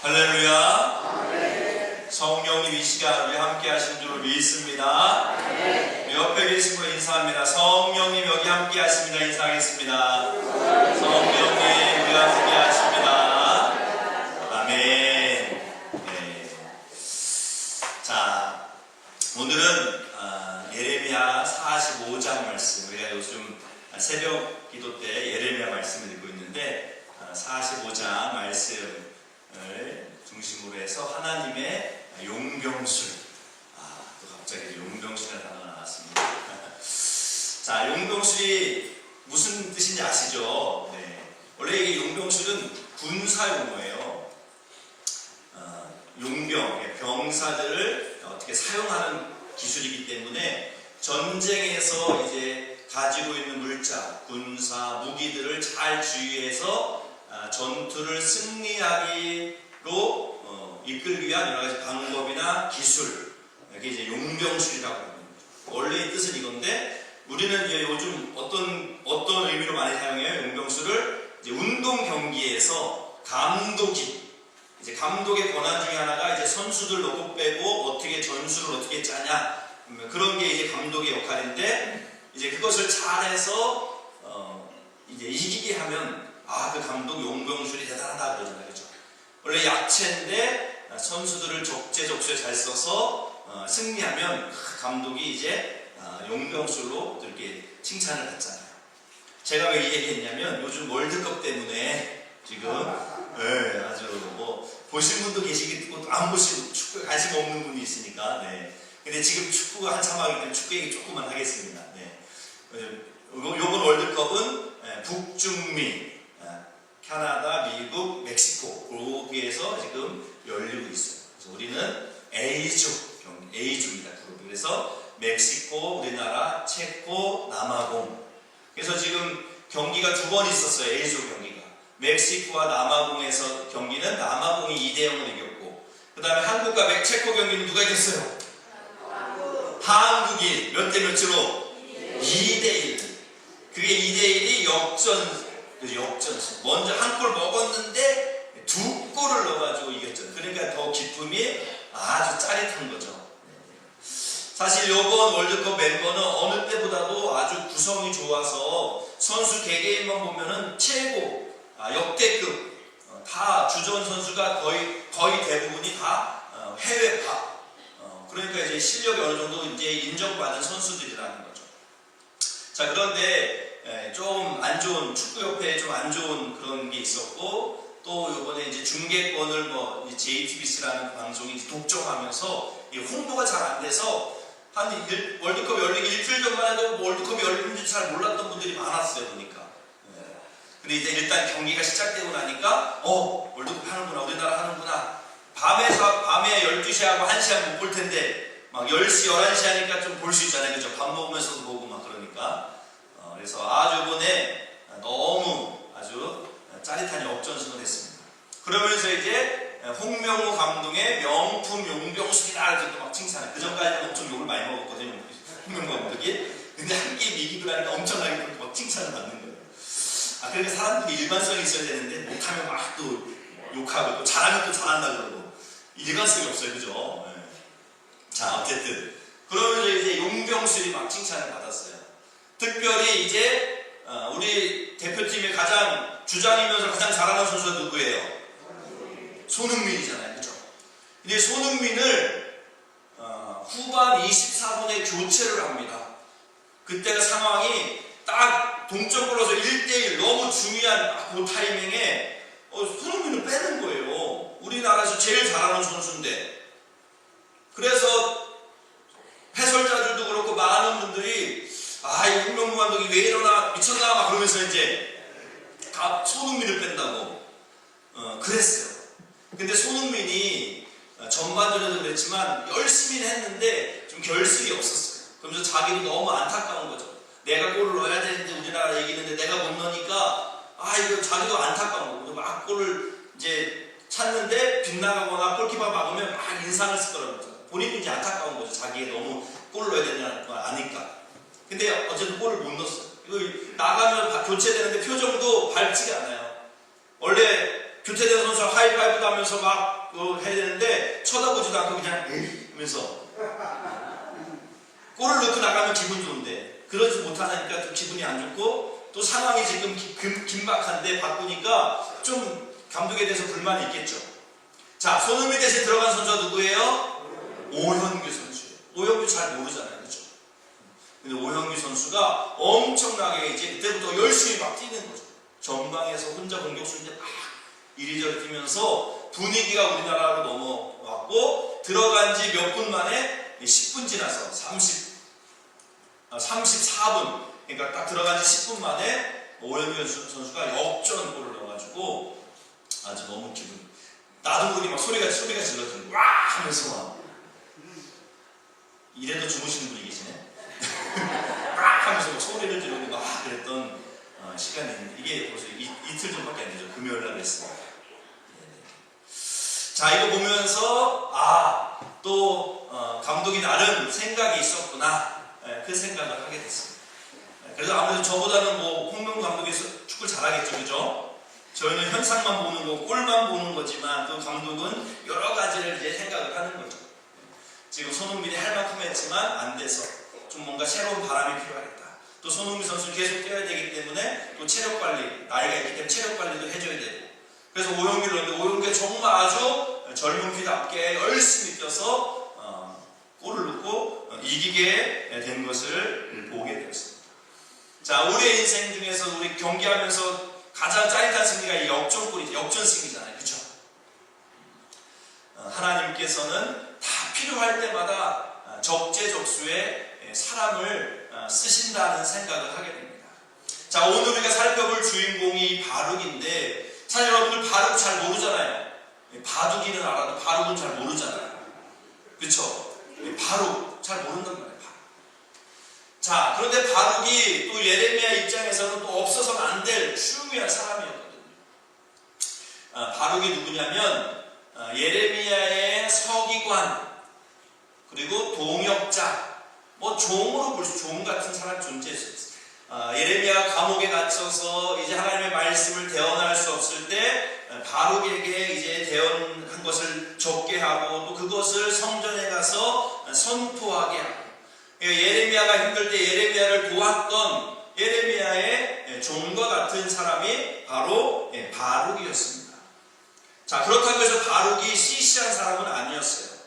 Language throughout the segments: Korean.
할렐루야. 성령님 이 시간 우리 함께 하신 줄 믿습니다. 옆에 계신 분 인사합니다. 성령님 여기 함께 하십니다. 인사하겠습니다. 성령님 우리 함께 하십니다. 아멘. 네. 자, 오늘은 예레미야 45장 말씀. 우리가 요즘 새벽 기도 때 예레미야 말씀을 읽고 있는데 45장 말씀을 중심으로 해서 하나님의 용병술. 또 갑자기 용병술이라는 단어가 나왔습니다. 자, 용병술이 무슨 뜻인지 아시죠? 네. 원래 이 용병술은 군사 용어예요. 용병, 병사들을 어떻게 사용하는 기술이기 때문에 전쟁에서 이제 가지고 있는 물자, 군사, 무기들을 잘 주의해서 전투를 승리하기로 이끌기 위한 여러 가지 방법이나 기술, 이게 이제 용병술이라고 합니다. 원래 이 뜻은 이건데 우리는 이제 요즘 어떤 의미로 많이 사용해요? 용병술을 이제 운동 경기에서 이제 감독의 권한 중에 하나가 이제 선수들 놓고 빼고 어떻게 전술을 어떻게 짜냐, 그런 게 이제 감독의 역할인데 이제 그것을 잘해서 이제 이기게 하면 그 감독 용병술이 대단하다 그러잖아요. 그렇죠? 원래 약체인데 선수들을 적재적소에 잘 써서 승리하면 감독이 이제 용병술로 이렇게 칭찬을 받잖아요. 제가 왜 이 얘기했냐면 요즘 월드컵 때문에 지금 아주 보신 분도 계시겠고 또 안 보신 축구에 관심 없는 분이 있으니까 근데 지금 축구가 한참 하기 때문에 축구 얘기 조금만 하겠습니다. 이번 월드컵은 북중미, 캐나다, 미국, 멕시코 거기에서 지금 열리고 있어요. 그래서 우리는 A조입니다. 그룹. 그래서 멕시코, 우리나라, 체코, 남아공. 그래서 지금 경기가 2번 있었어요. A조 경기가. 멕시코와 남아공에서 경기는 남아공이 2대0으로 이겼고, 그 다음에 한국과 체코 경기는 누가 이겼어요? 한국이 몇 대 몇으로? 2대1. 그게 2대1이 역전승. 먼저 한 골 먹었는데 2골을 넣어가지고 이겼죠. 그러니까 더 기쁨이 아주 짜릿한 거죠. 사실 이번 월드컵 멤버는 어느 때보다도 아주 구성이 좋아서 선수 개개인만 보면은 최고, 역대급, 다 주전 선수가 거의 대부분이 다 해외파. 그러니까 이제 실력이 어느 정도 이제 인정받은 선수들이라는 거죠. 자, 그런데 좀 안 좋은, 축구협회에 좀 안 좋은 그런 게 있었고, 또 이번에 이제 중계권을 JTBC라는 방송이 독점하면서 홍보가 잘 안 돼서 월드컵 열리기 일주일 전만 해도 월드컵이 열리는지 잘 몰랐던 분들이 많았어요, 보니까. 근데 이제 일단 경기가 시작되고 나니까, 월드컵 하는구나, 우리나라 하는구나. 밤에 12시하고 1시하고 못 볼 텐데, 막 10시, 11시 하니까 좀 볼 수 있잖아요. 그죠? 밥 먹으면서도 보고 막 그러니까. 그래서 아주 이번에 너무 아주 짜릿한 역전승을 했습니다. 그러면서 이제 홍명호 감독의 명품 용병술이다 이렇게 막 칭찬해. 그 전까지는 엄청 욕을 많이 먹었거든요, 홍명호 감독이. 근데 한 게임 이기고 나니까 엄청나게 막 칭찬을 받는 거예요. 그러니까 사람들이 일관성이 있어야 되는데 못하면 막 또 욕하고 또 잘하면 또 잘한다 그러고 일관성이 없어요, 그죠? 자, 어쨌든 그러면서 이제 용병술이 막 칭찬을 받았어요. 특별히 이제 우리 대표팀의 가장 주장이면서 가장 잘하는 선수가 누구예요? 손흥민이잖아요, 그죠? 근데 손흥민을 후반 24분에 교체를 합니다. 그때가 상황이 딱 동점골로서 1대1 너무 중요한 그 타이밍에 손흥민을 빼는 거예요. 우리나라에서 제일 잘하는 선수인데. 그래서 해설자들도 그렇고 많은 분들이 이 홍명보 감독이 왜 이러나 미쳤나 막 그러면서 이제 다 손흥민을 뺀다고 그랬어요. 근데 손흥민이 전반전에도 그랬지만 열심히 했는데 좀 결실이 없었어요. 그러면서 자기도 너무 안타까운 거죠. 내가 골을 넣어야 되는데 우리나라 이기는데 내가 못 넣으니까 이거 자기도 안타까운 거고 막 골을 이제 찾는데 빗나가거나 골키퍼 막으면 막 인상을 쓸 거라는 거죠. 본인이 이제 안타까운 거죠. 자기가 너무 골을 넣어야 된다는 걸 아니까. 근데 어쨌든 골을 못 넣었어요. 이거 나가면 교체되는데 표정도 밝지가 않아요. 원래 교체된 선수가 하이파이브도 하면서 막 해야 되는데 쳐다보지도 않고 그냥 에이 하면서 골을 넣고 나가면 기분 좋은데 그러지 못하니까 또 기분이 안 좋고 또 상황이 지금 긴박한데 바꾸니까 좀 감독에 대해서 불만이 있겠죠. 자, 손흥민 대신 들어간 선수가 누구예요? 오현규 선수예요. 오현규 잘 모르잖아요, 그렇죠? 근데 오현규 선수가 엄청나게 이제 그때부터 열심히 막 뛰는 거죠. 전방에서 혼자 공격수인데 막 이리저리 뛰면서 분위기가 우리나라로 넘어왔고 들어간 지 몇 분 만에 10분 지나서 34분 그러니까 딱 들어간 지 10분 만에 오현규 선수가 역전골을 넣어가지고 아주 너무 기분 나도 모르게 막 소리가 질러지고 와 하면서 막 이래도 주무시는 분이 계시네. 와 하면서 막 소리를 지르고 막 그랬던 시간이 있는데 이게 벌써 이틀 전밖에 안 되죠. 금요일날 그랬습니다. 자, 이거 보면서 또 감독이 나름 생각이 있었구나 그 생각을 하게 됐습니다. 그래서 아무래도 저보다는 뭐 홍명보 감독이 축구를 잘하겠죠, 그죠? 저희는 현상만 보는 거, 골만 보는 거지만 또 감독은 여러 가지를 이제 생각을 하는 거죠. 지금 손흥민이 할 만큼 했지만 안 돼서 좀 뭔가 새로운 바람이 필요하겠다. 또 손흥민 선수는 계속 뛰어야 되기 때문에 또 체력 관리, 나이가 있기 때문에 체력 관리도 해줘야 되고. 그래서 오영규를 넣는데 오영규가 정말 아주 젊은 피답게 열심히 뛰어서 골을 넣고 이기게 된 것을 보게 되었습니다. 자, 우리의 인생 중에서 우리 경기하면서 가장 짜릿한 승리가 이 역전골이죠. 역전승이잖아요. 그렇죠? 하나님께서는 다 필요할 때마다 적재적소에 사람을 쓰신다는 생각을 하게 됩니다. 자, 오늘 우리가 살펴볼 주인공이 바룩인데 사실 여러분들 바룩 잘 모르잖아요. 바둑이는 알아도 바룩은 잘 모르잖아요. 그렇죠? 바룩 잘 모른단 말이에요. 자, 그런데 바룩이 또 예레미야 입장에서는 또 없어서는 안 될 중요한 사람이었거든요. 바룩이 누구냐면 예레미야의 서기관 그리고 동역자 뭐 종으로 볼 수 종 같은 사람 존재했어요. 예레미야 감옥에 갇혀서 이제 하나님의 말씀을 대언할 수 없을 때 바룩에게 이제 대언한 것을 적게 하고 또 그것을 성전에 가서 선포하게 하고 예레미야가 힘들 때 예레미야를 도왔던 예레미야의 종과 같은 사람이 바로 바룩이었습니다. 자, 그렇다고 해서 바룩이 시시한 사람은 아니었어요.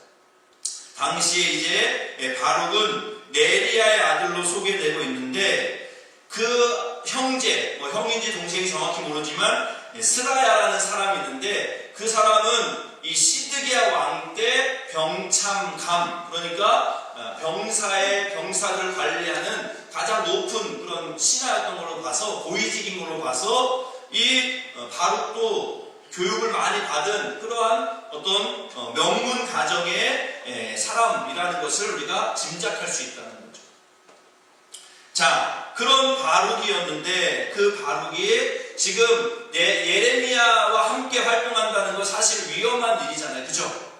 당시에 이제 바룩은 네리야의 아들로 소개되고 있는데 그 형제, 뭐 형인지 동생인지 정확히 모르지만 스라야라는 사람이 있는데 그 사람은 이 시드기야 왕 때 병참감, 그러니까 병사들을 관리하는 가장 높은 그런 신하였던 걸로 봐서, 고위직인 걸로 봐서 이 바룩도 교육을 많이 받은 그러한 어떤 명문 가정의 사람이라는 것을 우리가 짐작할 수 있다는 거죠. 자, 그런 바룩이었는데 그 바룩이 지금 예레미야와 함께 활동한다는 건 사실 위험한 일이잖아요. 그죠?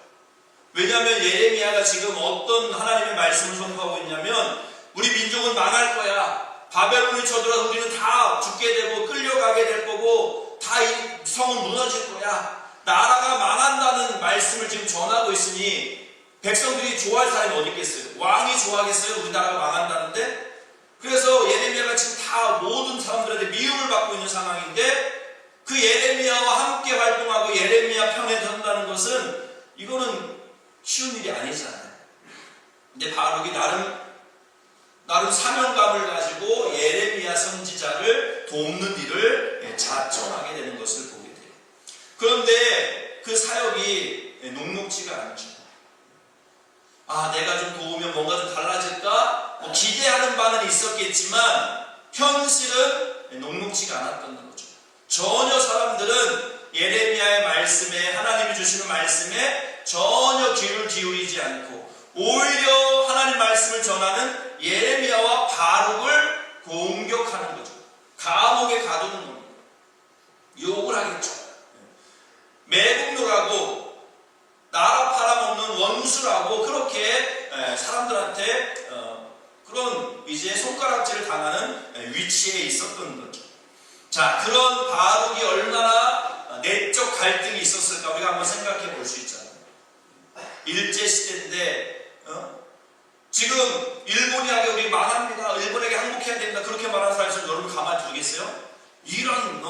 왜냐하면 예레미야가 지금 어떤 하나님의 말씀을 선포하고 있냐면 우리 민족은 망할 거야. 바벨론이 쳐들어서 우리는 다 죽게 되고 끌려가게 될 거고 다 이 성은 무너질 거야. 나라가 망한다는 말씀을 지금 전하고 있으니 백성들이 좋아할 사람이 어디 있겠어요? 왕이 좋아하겠어요? 우리나라가 망한다는데? 그래서 예레미야가 지금 다 모든 사람들한테 미움을 받고 있는 상황인데 그 예레미야와 함께 활동하고 예레미야 편에 선다는 것은 이거는 쉬운 일이 아니잖아요. 근데 바룩이 나름 사명감을 가지고 예레미야 선지자를 돕는 일을 자청하게 되는 것을 보게 돼요. 그런데 그 사역이 녹록지가 않죠. 내가 좀 도우면 뭔가 좀 달라질까? 기대하는 바는 있었겠지만 현실은 녹록지가 않았던 거죠. 전혀 사람들은 예레미야의 말씀에, 하나님이 주시는 말씀에 전혀 귀를 기울이지 않고 오히려 하나님 말씀을 전하는 예레미야와 바룩을 공격하는 거죠. 감옥에 가두는 겁니다. 욕을 하겠죠. 매국노라고, 나라 팔아먹는 원수라고 그렇게 사람들한테 그런 이제 손가락질을 당하는 위치에 있었던 거죠. 자, 그런 바룩이 얼마나 내적 갈등이 있었을까? 우리가 한번 생각해 볼 수 있잖아요. 일제시대인데 지금 일본에게 우리 망합니다. 일본에게 항복해야 된다. 그렇게 말하는 사람이 있으면 여러분 가만히 두겠어요? 이런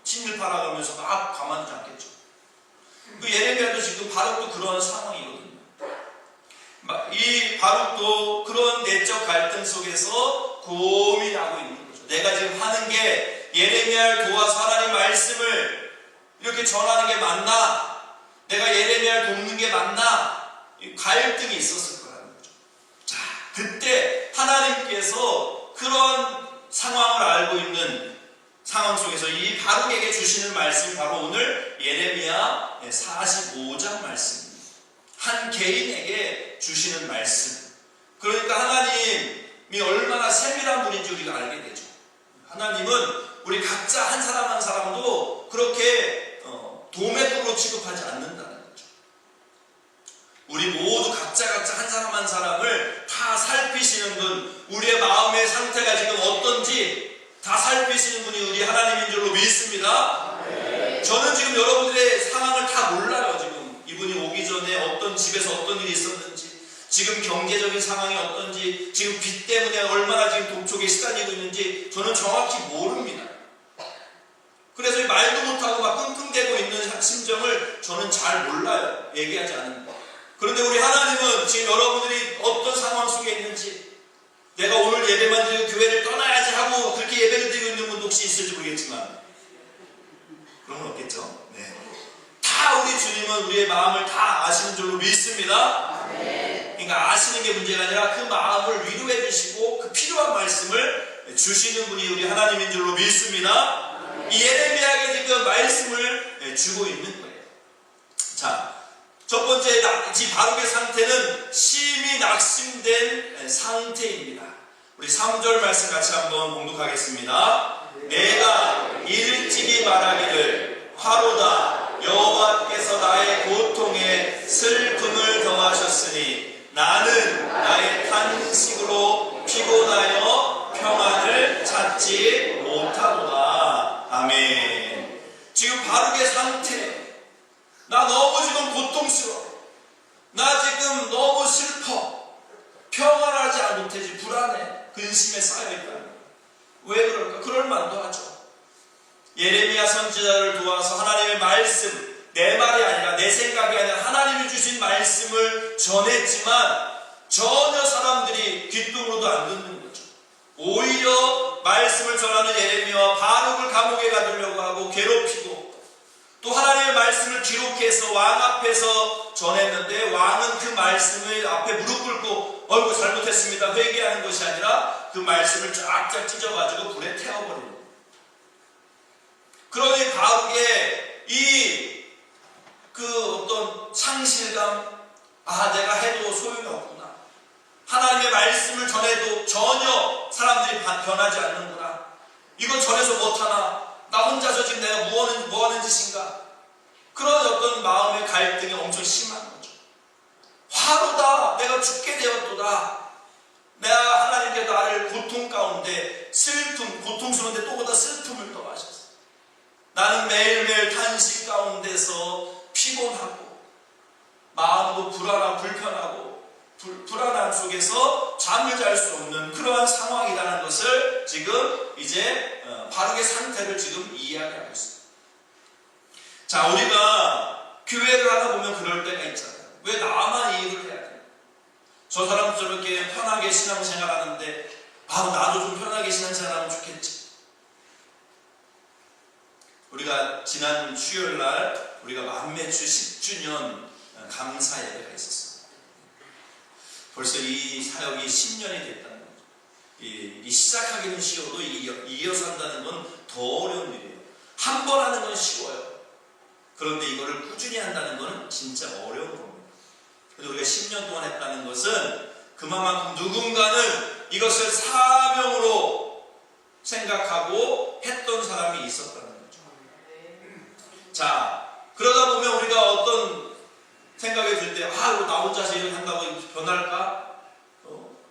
친일파라 그러면서 막 가만히 두지 않겠죠. 그 예레미야도 지금 바룩도 그런 상황이거든요. 이 바룩도 그런 내적 갈등 속에서 고민하고 있는 거죠. 내가 지금 하는 게 예레미야를 도와서 하나님 말씀을 이렇게 전하는 게 맞나? 내가 예레미야를 돕는 게 맞나? 갈등이 있었을 거라는 거죠. 자, 그때 하나님께서 그런 상황을 알고 있는 상황 속에서 이 바룩에게 주시는 말씀이 바로 오늘 예레미야 45장 말씀입니다. 한 개인에게 주시는 말씀. 그러니까 하나님이 얼마나 세밀한 분인지 우리가 알게 되죠. 하나님은 우리 각자 한 사람 한 사람도 그렇게 도매도로 취급하지 않는다는 거죠. 우리 모두 각자 한 사람 한 사람을 다 살피시는 분, 우리의 마음의 상태가 지금 어떤지 다 살피시는 분이 우리 하나님인 줄로 믿습니다. 저는 지금 여러분들의 상황을 다 몰라요. 지금 이분이 오기 전에 어떤 집에서 어떤 일이 있었는지, 지금 경제적인 상황이 어떤지, 지금 빚 때문에 얼마나 지금 독촉에 시달리고 있는지 저는 정확히 모릅니다. 그래서 말도 못하고 막 끙끙대고 있는 심정을 저는 잘 몰라요. 얘기하지 않습니다. 그런데 우리 하나님은 지금 여러분들이 어떤 상황 속에 있는지, 내가 오늘 예배만 드리고 교회를 떠나야지 하고 그렇게 예배를 드리고 있는 분도 혹시 있을지 모르겠지만 그런 건 없겠죠. 네. 다 우리 주님은 우리의 마음을 다 아시는 줄로 믿습니다. 그러니까 아시는 게 문제가 아니라 그 마음을 위로해 주시고 그 필요한 말씀을 주시는 분이 우리 하나님인 줄로 믿습니다. 이 예레미야에게 지금 말씀을 주고 있는 거예요. 자, 첫 번째 이 바룩의 상태는 심히 낙심된 상태입니다. 우리 3절 말씀 같이 한번 봉독하겠습니다. 내가 일찍이 말하기를 화로다 여호와께서 나의 고통에 슬픔을 더하셨으니 나는 나의 탄식으로 피곤하여 평안을 찾지 못하도다. 아멘. 지금 바룩의 상태, 나 너무 지금 고통스러워. 나 지금 너무 슬퍼. 평안하지 못해. 불안해. 근심에 쌓여있다. 왜 그럴까? 그럴 만도 하죠. 예레미야 선지자를 도와서 하나님의 말씀, 내 말이 아니라 내 생각이 아니라 하나님이 주신 말씀을 전했지만 전혀 사람들이 귓등으로도 안 듣는 거죠. 오히려 말씀을 전하는 예레미야와 바룩을 감옥에 가두려고 하고 괴롭히고, 또 하나님의 말씀을 기록해서 왕 앞에서 전했는데 왕은 그 말씀을 앞에 무릎 꿇고 어이구 잘못했습니다 회개하는 것이 아니라 그 말씀을 쫙쫙 찢어가지고 불에 태워버리는 거예요. 그러니 바룩의 그 어떤 상실감, 내가 해도 소용이 없구나, 하나님의 말씀을 전해도 전혀 사람들이 변하지 않는구나, 이거 전해서 못하나, 나 혼자서 지금 내가 뭐 하는 짓인가, 그런 어떤 마음의 갈등이 엄청 심한 거죠. 화로다, 내가 죽게 되었도다, 내가 하나님께 나를 고통 가운데 고통스러운데 또보다 슬픔을 더하셨어. 나는 매일매일 탄식 가운데서 피곤하고 마음도 불안하고 불편하고 불안함 속에서 잠을 잘 수 없는 그러한 상황이라는 것을 지금 이제 바룩의 상태를 지금 이야기하고 있습니다. 자, 우리가 교회를 하다 보면 그럴 때가 있잖아요. 왜 나만 이 일을 해야 돼? 저 사람도 저렇게 편하게 신앙생활하는데 나도 좀 편하게 신앙생활하면 좋겠지. 우리가 지난 수요일날 우리가 만매주 10주년 감사 예배가 있었어요. 벌써 이 사역이 10년이 됐다는 거죠. 이 시작하기는 쉬워도 이어서 한다는 건 더 어려운 일이에요. 한 번 하는 건 쉬워요. 그런데 이거를 꾸준히 한다는 것은 진짜 어려운 겁니다. 그래서 우리가 10년 동안 했다는 것은 그만큼 누군가는 이것을 사명으로 생각하고 했던 사람이 있었다는 거죠. 자, 그러다 보면 우리가 어떤 생각이 들 때, 이거 나 혼자서 일을 한다고 변할까?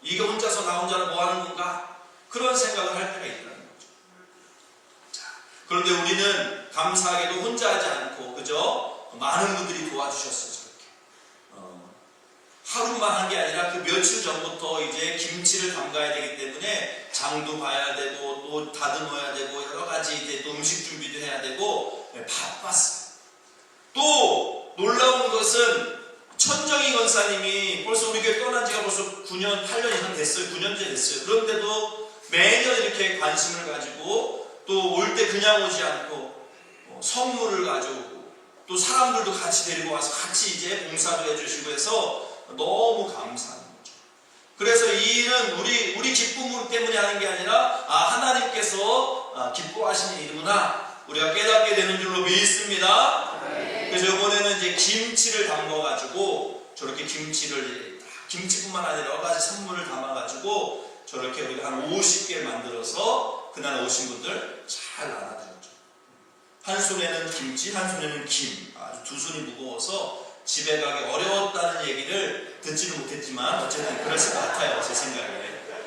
이게 혼자서 나 혼자는 뭐 하는 건가? 그런 생각을 할 때가 있다는 거죠. 자, 그런데 우리는 감사하게도 혼자 하지 않고, 그죠? 많은 분들이 도와주셨어요. 하루만 한 게 아니라 그 며칠 전부터 이제 김치를 담가야 되기 때문에 장도 봐야 되고 또 다듬어야 되고 여러 가지 이제 또 음식 준비도 해야 되고 바빴어요. 또 놀라운 것은 천정희 권사님이 벌써 우리 교회 떠난 지가 벌써 9년, 8년 이상 됐어요. 9년째 됐어요. 그런데도 매년 이렇게 관심을 가지고 또 올 때 그냥 오지 않고 선물을 가져오고 또 사람들도 같이 데리고 와서 같이 이제 봉사도 해주시고 해서 너무 감사한 거죠. 그래서 이 일은 우리 기쁨 때문에 하는 게 아니라 하나님께서 기뻐하시는 일이구나 우리가 깨닫게 되는 줄로 믿습니다. 그래서 이번에는 이제 김치를 담궈가지고 저렇게 김치뿐만 아니라 여러 가지 선물을 담아가지고 저렇게 우리가 한 50개 만들어서 그날 오신 분들 잘 나눠드렸죠. 한 손에는 김치, 한 손에는 김. 아주 두 손이 무거워서 집에 가기 어려웠다는 얘기를 듣지는 못했지만 어쨌든 그랬을 것 같아요. 제 생각에.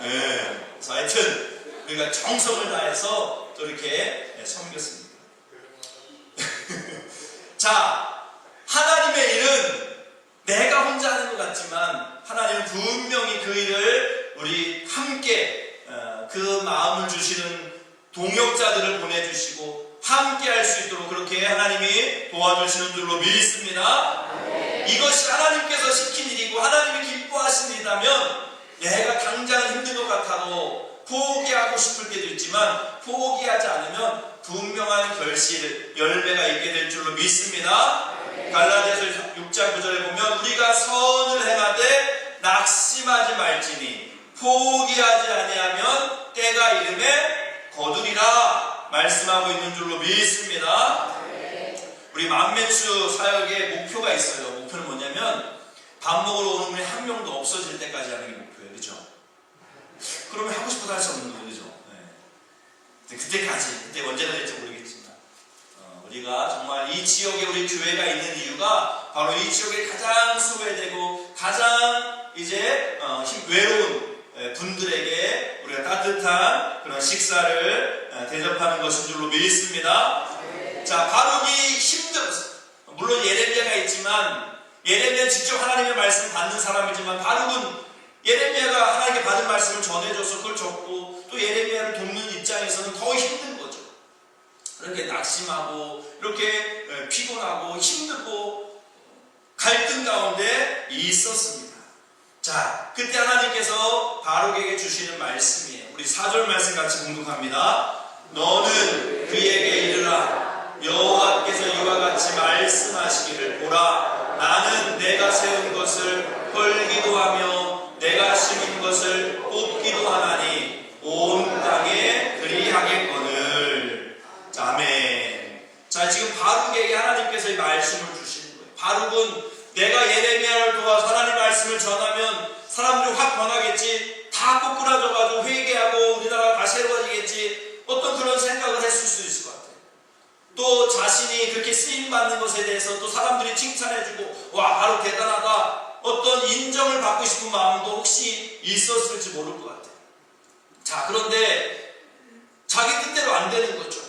네. 그래서 하여튼 우리가 정성을 다해서 저렇게 섬겼습니다. 자, 하나님의 일은 내가 혼자 하는 것 같지만 하나님은 분명히 그 일을 우리 함께 그 마음을 주시는 동역자들을 보내주시고 함께 할 수 있도록 그렇게 하나님이 도와주시는 줄로 믿습니다. 이것이 하나님께서 시킨 일이고 하나님이 기뻐하신 일이라면 내가 당장은 힘든 것 같아도 포기하고 싶을 때도 있지만 포기하지 않으면 분명한 결실, 열매가 있게 될 줄로 믿습니다. 갈라디아서 6장 9절에 보면 우리가 선을 행하되 낙심하지 말지니 포기하지 아니하면 때가 이름에 거두리라 말씀하고 있는 줄로 믿습니다. 우리 만면수 사역의 목표가 있어요. 목표는 뭐냐면 밥 먹으러 오는 분이 한 명도 없어질 때까지 하는 게 목표예요. 그렇죠? 그러면 하고 싶어도 할 수 없는 거죠. 네. 그때 언제나 될지 모르겠지만 우리가 정말 이 지역에 우리 교회가 있는 이유가 바로 이 지역에 가장 소외되고 가장 이제 외로운 분들에게 우리가 따뜻한 그런 식사를 대접하는 것인 줄로 믿습니다. 자, 바룩이 물론 예레미야가 있지만 예레미야 직접 하나님의 말씀을 받는 사람이지만 바룩은 예레미야가 하나님께 받은 말씀을 전해줘서 그걸 적고 또 예레미야를 돕는 입장에서는 더 힘든 거죠. 이렇게 낙심하고 이렇게 피곤하고 힘들고 갈등 가운데 있었습니다. 자, 그때 하나님께서 바룩에게 주시는 말씀이에요. 우리 4절 말씀 같이 공독합니다. 너는 그에게 이르라 여호와께서 이와 같이 말씀하시기를 보라 나는 내가 세운 것을 헐기도 하며 내가 심은 것을 뽑기도 하나니 온 땅에 그리하겠거늘. 자, 아멘. 자, 지금 바룩에게 하나님께서 이 말씀을 주시는 거예요. 바룩은 내가 예레미야를 도와서 하나님 말씀을 전하면 사람들이 확 변하겠지, 다 꼬꾸라져가지고 회개하고 우리나라가 다시 새로워지겠지, 어떤 그런 생각을 했을 수 있을 것 같아요. 또 자신이 그렇게 쓰임받는 것에 대해서 또 사람들이 칭찬해주고 와 바룩 대단하다, 어떤 인정을 받고 싶은 마음도 혹시 있었을지 모를 것 같아요. 자, 그런데 자기 뜻대로 안 되는 거죠.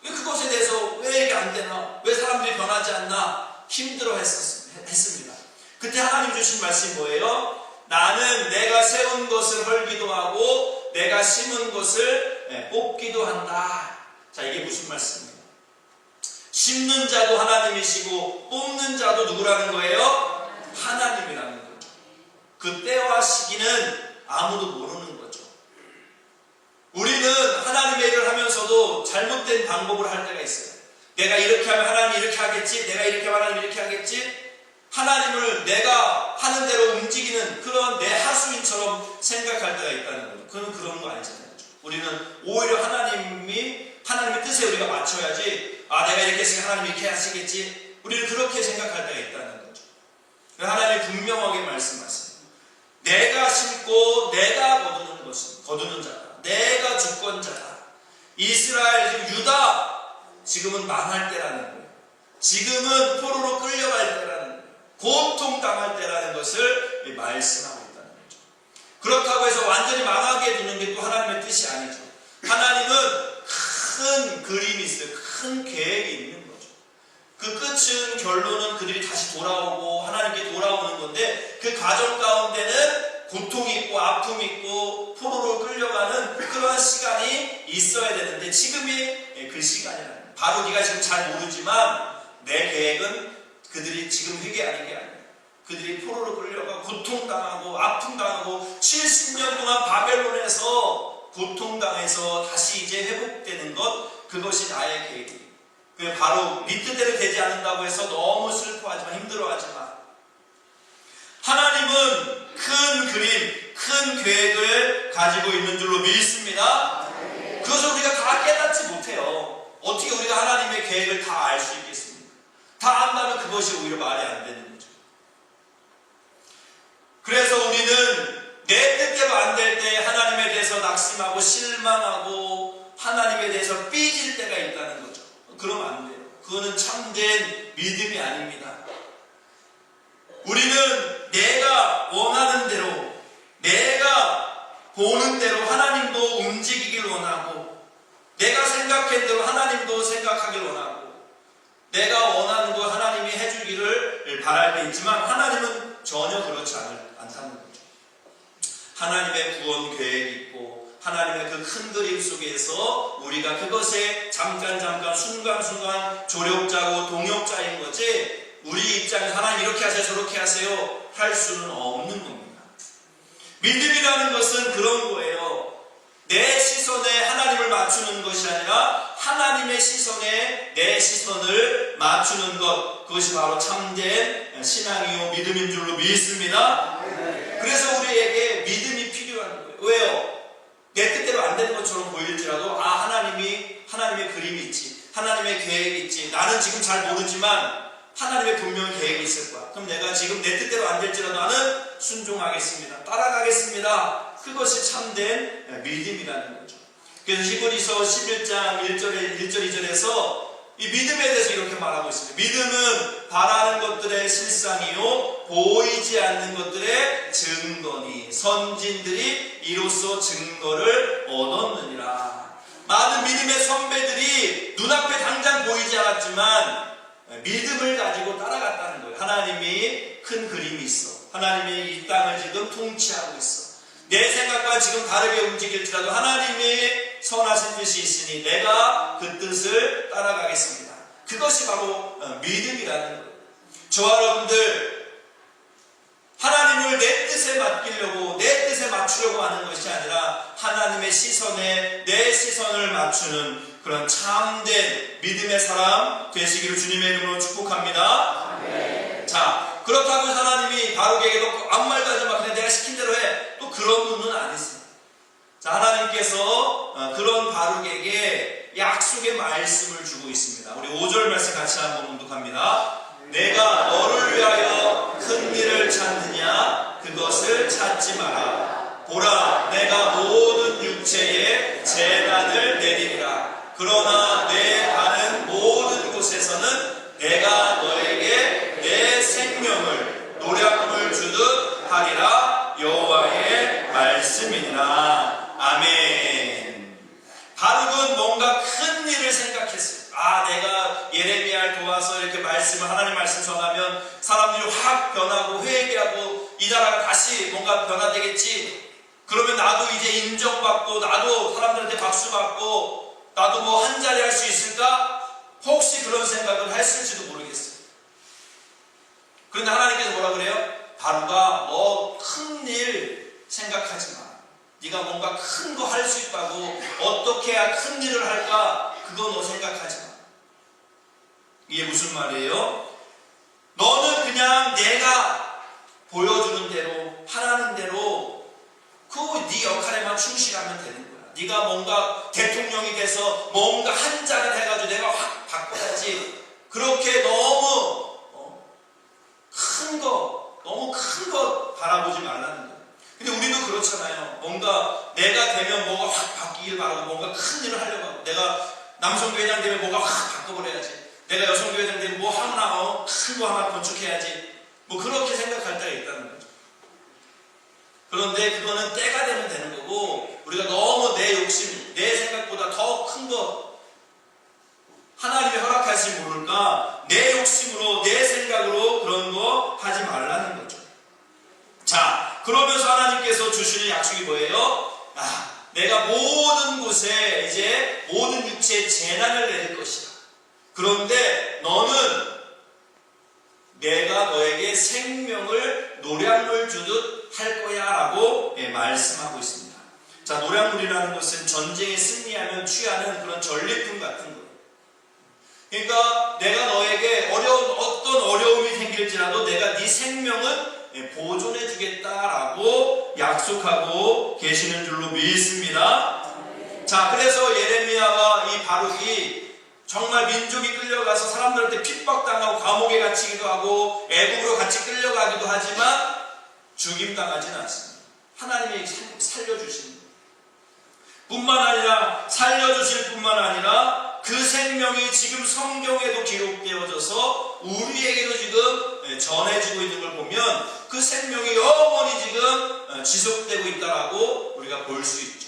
왜 그것에 대해서 왜 이게 안 되나, 왜 사람들이 변하지 않나 힘들어 했습니다. 그때 하나님 주신 말씀이 뭐예요? 나는 내가 세운 것을 헐기도 하고 내가 심은 것을 뽑기도 한다. 자, 이게 무슨 말씀이에요? 심는 자도 하나님이시고 뽑는 자도 누구라는 거예요? 하나님이라는 거죠. 그 때와 시기는 아무도 모르는 거죠. 우리는 하나님의 일을 하면서도 잘못된 방법을 할 때가 있어요. 내가 이렇게 하면 하나님이 이렇게 하겠지, 내가 이렇게 하면 하나님이 이렇게 하겠지, 하나님을 내가 하는 대로 움직이는 그런 내 하수인처럼 생각할 때가 있다는 거죠. 그건 그런 거 아니잖아요. 우리는 오히려 하나님의 뜻에 우리가 맞춰야지, 내가 이렇게 했으니까 하나님이 이렇게 하시겠지, 우리는 그렇게 생각할 때가 있다는 거죠. 하나님이 분명하게 말씀하세요. 내가 심고 내가 거두는 자다. 내가 주권자다. 이스라엘, 지금 유다, 지금은 망할 때라는 거예요. 지금은 포로로 끌려갈 때라는 거예요. 고통당할 때라는 것을 말씀하고 있다는 거죠. 그렇다고 해서 완전히 망하게 두는 게 또 하나님의 뜻이 아니죠. 하나님은 큰 그림이 있어요. 큰 계획이 있는 거죠. 그 끝은, 결론은 그들이 다시 돌아오고 하나님께 돌아오는 건데, 그 과정 가운데는 고통이 있고 아픔이 있고 포로로 끌려가는 그러한 시간이 있어야 되는데, 지금이 그 시간이라는 거예요. 바로 네가 지금 잘 모르지만 내 계획은 그들이 지금 회개하는 게 아니에요. 그들이 포로로 끌려가 고통당하고 아픔당하고 70년 동안 바벨론에서 고통당해서 다시 이제 회복되는 것, 그것이 나의 계획이에요. 그게 바로 네 뜻대로 되지 않는다고 해서 너무 슬퍼하지만 힘들어하지만, 하나님은 큰 그림, 큰 계획을 가지고 있는 줄로 믿습니다. 그것을 우리가 다 깨닫지 못해요. 어떻게 우리가 하나님의 계획을 다 알 수 있겠습니까? 다 안다면 그것이 오히려 말이 안 되는 거죠. 그래서 우리는 내 뜻대로 안 될 때 하나님에 대해서 낙심하고 실망하고 하나님에 대해서 삐질 때가 있다는 거죠. 그러면 안 돼요. 그거는 참된 믿음이 아닙니다. 우리는 내가 원하는 대로, 내가 보는 대로 하나님도 움직이길 원하고, 내가 생각한 대로 하나님도 생각하길 원하고, 내가 원하는 거 하나님이 해주기를 바랄 때 있지만, 하나님은 전혀 그렇지 않다는 거죠. 하나님의 구원 계획이 있고 하나님의 그 큰 그림 속에서 우리가 그것에 잠깐 순간순간 조력자고 동역자인 거지, 우리 입장에서 하나님 이렇게 하세요 저렇게 하세요 할 수는 없는 겁니다. 믿음이라는 것은 그런 거예요. 내 시선에 하나님을 맞추는 것이 아니라 하나님의 시선에 내 시선을 맞추는 것, 그것이 바로 참된 신앙이요 믿음인 줄로 믿습니다. 그래서 우리에게 믿음이 필요한 거예요. 왜요? 내 뜻대로 안 되는 것처럼 보일지라도, 하나님의 그림이 있지, 하나님의 계획이 있지, 나는 지금 잘 모르지만 하나님의 분명히 계획이 있을 거야. 그럼 내가 지금 내 뜻대로 안 될지라도 나는 순종하겠습니다, 따라가겠습니다. 그것이 참된 믿음이라는 거죠. 그래서 히브리서 11장 1절 2절에서 이 믿음에 대해서 이렇게 말하고 있습니다. 믿음은 바라는 것들의 실상이요 보이지 않는 것들의 증거니 선진들이 이로써 증거를 얻었느니라. 많은 믿음의 선배들이 눈앞에 당장 보이지 않았지만 믿음을 가지고 따라갔다는 거예요. 하나님이 큰 그림이 있어. 하나님이 이 땅을 지금 통치하고 있어. 내 생각과 지금 다르게 움직일지라도 하나님의 선하신 뜻이 있으니 내가 그 뜻을 따라가겠습니다. 그것이 바로 믿음이라는 거예요. 저와 여러분들, 하나님을 내 뜻에 맡기려고, 내 뜻에 맞추려고 하는 것이 아니라 하나님의 시선에 내 시선을 맞추는 그런 참된 믿음의 사람 되시기를 주님의 이름으로 축복합니다. 자, 그렇다고 하나님이 바룩에게도 아무 말도 하지 마, 그냥 내가 시킨 대로 해, 또 그런 분은 아니세요. 자, 하나님께서 그런 바룩에게 약속의 말씀을 주고 있습니다. 우리 5절 말씀 같이 한번 봉독합니다. 내가 너를 위하여 큰 일을 찾느냐, 그것을 찾지 마라. 보라, 내가 모든 육체에 재난을 내리리라. 그러나 내 가는 모든 곳에서는 내가 너에게 내 생명을 노략물 주듯 하리라. 여호와의 말씀이니라. 아멘. 바룩은 뭔가 큰 일을 생각했어요. 내가 예레미야를 도와서 이렇게 하나님 말씀 전하면 사람들이 확 변하고 회개하고 이 나라가 다시 뭔가 변화되겠지. 그러면 나도 이제 인정받고 나도 사람들한테 박수받고 나도 뭐 한 자리 할 수 있을까? 혹시 그런 생각을 했을지도 모르겠어요. 그런데 하나님께서 뭐라 그래요? 바룩아, 너 큰 일 생각하지 마. 네가 뭔가 큰 거 할 수 있다고, 어떻게 해야 큰 일을 할까? 그거 너 생각하지 마. 이게 무슨 말이에요? 너는 그냥 내가 보여주는 대로, 하라는 대로 네 역할에만 충실하면 되는 거야. 네가 뭔가 대통령이 돼서 뭔가 한 장을 해가지고 내가 확 바꿔야지, 그렇게 너무 큰 거 바라보지 말라는 거야. 근데 우리도 그렇잖아요. 뭔가 내가 되면 뭐가 확 바뀌길 바라고 뭔가 큰 일을 하려고 하고, 내가 남성교회장 되면 뭐가 확 바꿔버려야지, 내가 여성교회장 되면 뭐 하나 큰 거 하나 건축해야지, 뭐 그렇게 생각할 때가 있다는 거죠. 그런데 그거는 때가 되면 되는 거고, 우리가 너무 내 욕심, 내 생각보다 더 큰 거, 하나님이 허락할지 모를까? 내 욕심으로, 내 생각으로 그런 거 하지 말라는 거죠. 자, 그러면서 하나님께서 주시는 약속이 뭐예요? 내가 모든 곳에 이제 모든 육체에 재난을 내릴 것이다. 그런데 너는 내가 너에게 생명을 노량물 주듯 할 거야 라고 말씀하고 있습니다. 자, 노량물이라는 것은 전쟁에 승리하면 취하는 그런 전리품 같은 거예요. 그러니까 내가 너에게 어떤 어려움이 생길지라도 내가 네 생명은 보존해 주겠다라고 약속하고 계시는 줄로 믿습니다. 자, 그래서 예레미야와 이 바룩이 정말 민족이 끌려가서 사람들한테 핍박당하고 감옥에 갇히기도 하고 애국으로 같이 끌려가기도 하지만 죽임당하지는 않습니다. 하나님이 살려주십니다. 뿐만 아니라 살려주실 뿐만 아니라 그 생명이 지금 성경에도 기록되어져서 우리에게도 지금 전해지고 있는 걸 보면 그 생명이 영원히 지금 지속되고 있다라고 우리가 볼 수 있죠.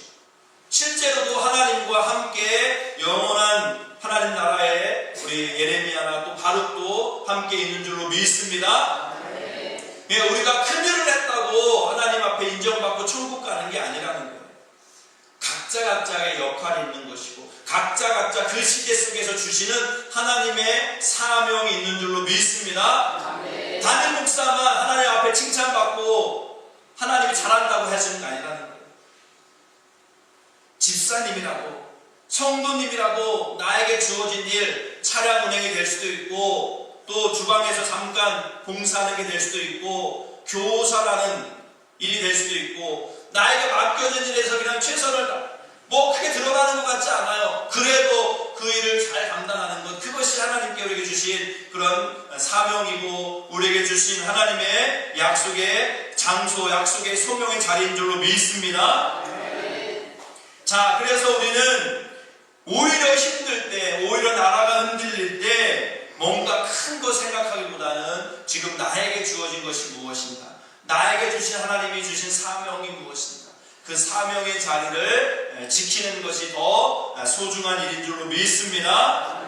실제로도 하나님과 함께 영원한 하나님 나라에 우리 예레미야나 또 바룩도 함께 있는 줄로 믿습니다. 우리가 큰일을 했다고 하나님 앞에 인정받고 천국 가는 게 아니라는 거예요. 각자의 역할이 있는 것이고 각자 그 시대 속에서 주시는 하나님의 사명이 있는 줄로 믿습니다. 담임 목사만 하나님 앞에 칭찬받고 하나님이 잘한다고 하시는 게 아니라는 거예요. 집사님이라고 성도님이라도 나에게 주어진 일, 차량 운행이 될 수도 있고 또 주방에서 잠깐 봉사하는 게 될 수도 있고 교사라는 일이 될 수도 있고 나에게 맡겨진 일에서 그냥 최선을 다 크게 드러나는 것 같지 않아요. 그래도 그 일을 잘 감당하는 것, 그것이 하나님께 우리에게 주신 그런 사명이고 우리에게 주신 하나님의 약속의 장소, 약속의 소명의 자리인 줄로 믿습니다. 자, 그래서 우리는 오히려 힘들 때, 오히려 나라가 흔들릴 때 뭔가 큰 거 생각하기보다는 지금 나에게 주어진 것이 무엇인가, 나에게 주신 하나님이 주신 사명이 무엇인가, 그 사명의 자리를 지키는 것이 더 소중한 일인 줄로 믿습니다.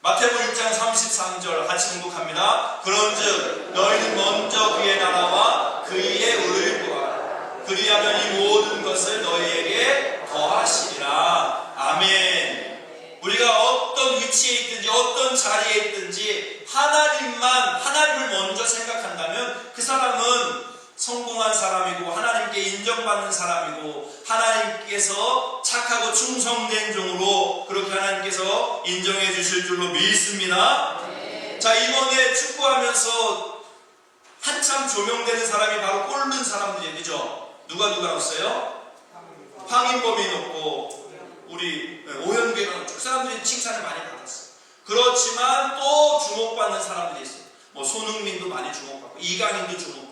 마태복음 6장 33절 같이 공독합니다. 그런즉 너희는 먼저 그의 나라와 그의 의를 구하라. 그리하면 이 모든 것을 너희에게 더하시리라. 아멘. 우리가 어떤 위치에 있든지 어떤 자리에 있든지 하나님을 먼저 생각한다면 그 사람은 성공한 사람이고 하나님께 인정받는 사람이고 하나님께서 착하고 충성된 종으로 그렇게 하나님께서 인정해 주실 줄로 믿습니다. 자, 이번에 축구하면서 한참 조명되는 사람이 바로 골 넣은 사람들이에요. 그죠? 누가 넣었어요? 황인범이 넣고 우리 오현규가 넣고 그 사람들이 칭찬을 많이 받았어요. 그렇지만 또 주목받는 사람들이 있어요. 손흥민도 많이 주목받고 이강인도 주목받고.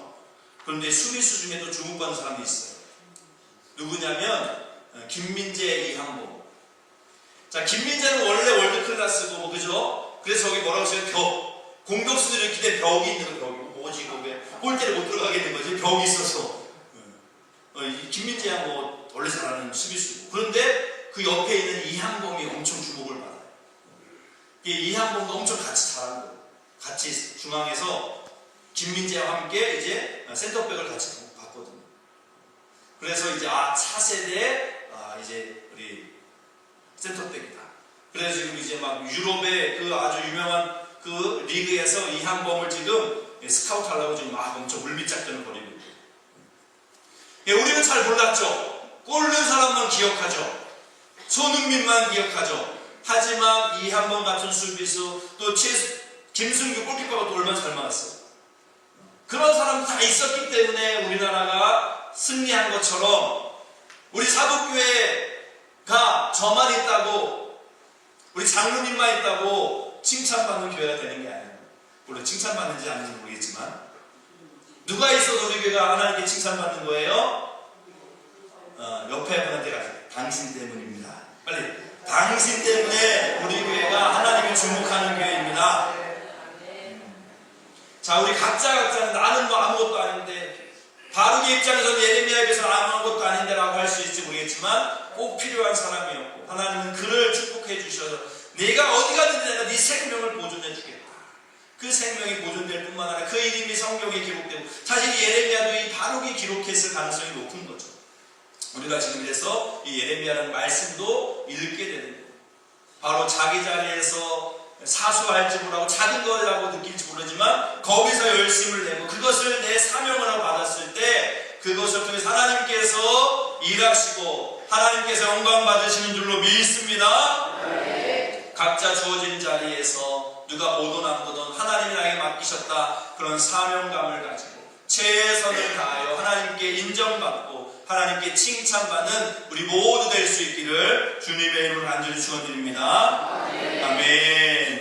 그런데 수비수 중에도 주목받는 사람이 있어요. 누구냐면 김민재, 이항범. 자, 김민재는 원래 월드클래스고 그죠? 그래서 저기 뭐라고 했어요? 공격수들이 이렇게 된 벽이 있는 거, 벽이 뭐지 이거 왜 골대를 못 들어가게 된 거지? 벽이 있어서. 김민재야 원래 잘하는 수비수고. 그런데 그 옆에 있는 이항범이 엄청 주목을 받아요. 이항범도 엄청 같이 잘하는 거예요. 같이 중앙에서 김민재와 함께 이제 센터백을 같이 봤거든요. 그래서 이제 차세대 이제 우리 센터백이다. 그래서 지금 이제 막 유럽의 그 아주 유명한 그 리그에서 이항범을 지금 스카우트 하려고 지금 막 엄청 물밑작전을 벌이고 있고. 우리는 잘 몰랐죠. 골 넣은 사람만 기억하죠. 손흥민만 기억하죠. 하지만 이항범 같은 수비수 또 김승규 골키퍼가 또 얼마나 잘 막았어요. 그런 사람 다 있었기 때문에 우리나라가 승리한 것처럼 우리 사도교회가 저만 있다고 우리 장로님만 있다고 칭찬받는 교회가 되는 게 아니에요. 물론 칭찬받는지 아닌지 모르겠지만 누가 있어도 우리 교회가 하나님께 칭찬받는 거예요? 옆에 분한테 가세요. 당신 때문입니다. 빨리. 당신 때문에 우리 교회가 하나님을 주목하는 교회입니다. 자, 우리 각자는 나는 아무것도 아닌데 바룩의 입장에서는 예레미야에 비해서 아무것도 아닌데 라고 할 수 있을지 모르겠지만 꼭 필요한 사람이었고 하나님은 그를 축복해 주셔서 내가 어디 가든지 내가 네 생명을 보존해 주겠다. 그 생명이 보존될 뿐만 아니라 그 이름이 성경에 기록되고, 사실 예레미야도 이 바룩이 기록했을 가능성이 높은 거죠. 우리가 지금 이래서 이 예레미야라는 말씀도 읽게 되는 거예요. 바로 자기 자리에서 사수할지 모르고 작은 거라고 느낄지 모르지만 거기서 열심을 내고 그것을 내 사명으로 받았을 때 그것을 통해 하나님께서 일하시고 하나님께서 영광 받으시는 줄로 믿습니다. 네. 각자 주어진 자리에서 누가 보든 안 보든 하나님이 나에게 맡기셨다, 그런 사명감을 가지고 최선을 다하여 하나님께 인정받고 하나님께 칭찬받는 우리 모두 될 수 있기를 주님의 이름으로 간절히 축원드립니다. 아멘.